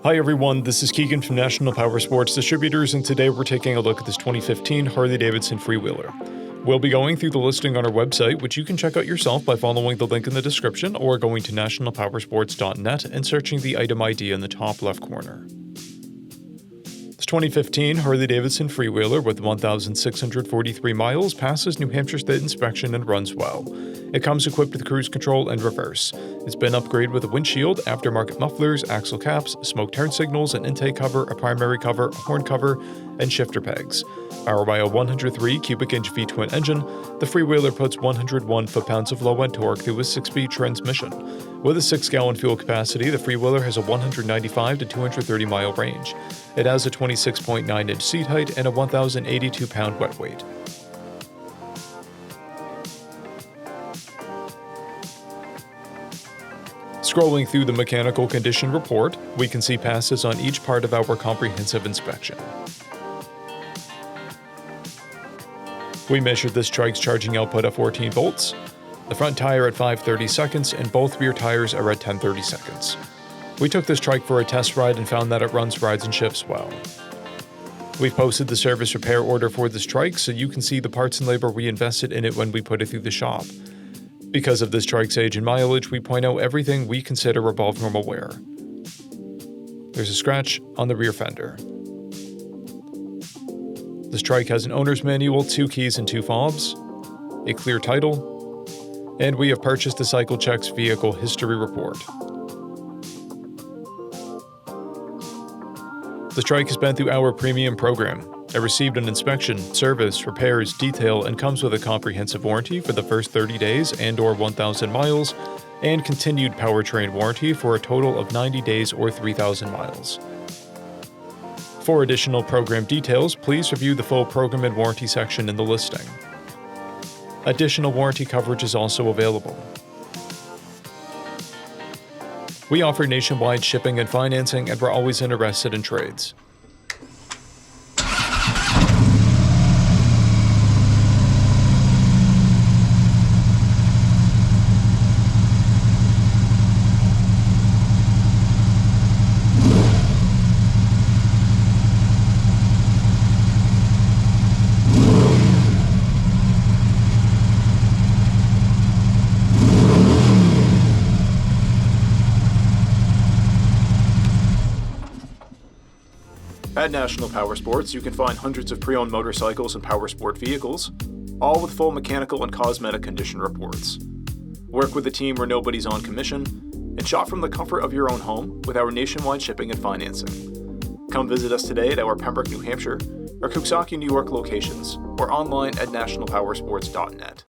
Hi everyone, this is Keegan from National Powersports Distributors, and today we're taking a look at this 2015 Harley-Davidson Freewheeler. We'll be going through the listing on our website, which you can check out yourself by following the link in the description or going to nationalpowersports.net and searching the item ID in the top left corner. This 2015 Harley-Davidson Freewheeler with 1,643 miles passes New Hampshire State inspection and runs well. It comes equipped with cruise control and reverse. It's been upgraded with a windshield, aftermarket mufflers, axle caps, smoke turn signals, an intake cover, a primary cover, a horn cover, and shifter pegs. Powered by a 103 cubic inch V-twin engine, the Freewheeler puts 101 foot-pounds of low-end torque through a 6-speed transmission. With a 6-gallon fuel capacity, the Freewheeler has a 195 to 230 mile range. It has a 26.9-inch seat height and a 1,082-pound wet weight. Scrolling through the mechanical condition report, we can see passes on each part of our comprehensive inspection. We measured this trike's charging output at 14 volts, the front tire at 5/30 seconds, and both rear tires are at 10/30 seconds. We took this trike for a test ride and found that it runs, rides, and shifts well. We've posted the service repair order for this trike so you can see the parts and labor we invested in it when we put it through the shop. Because of this trike's age and mileage, we point out everything we consider above normal wear. There's a scratch on the rear fender. This trike has an owner's manual, 2 keys and 2 fobs, a clear title, and we have purchased the CycleCheck's vehicle history report. The trike has been through our premium program. It received an inspection, service, repairs, detail, and comes with a comprehensive warranty for the first 30 days and/or 1,000 miles, and continued powertrain warranty for a total of 90 days or 3,000 miles. For additional program details, please review the full program and warranty section in the listing. Additional warranty coverage is also available. We offer nationwide shipping and financing, and we're always interested in trades. At National Powersports, you can find hundreds of pre-owned motorcycles and powersport vehicles, all with full mechanical and cosmetic condition reports. Work with a team where nobody's on commission, and shop from the comfort of your own home with our nationwide shipping and financing. Come visit us today at our Pembroke, New Hampshire, or Coxsackie, New York locations, or online at nationalpowersports.net.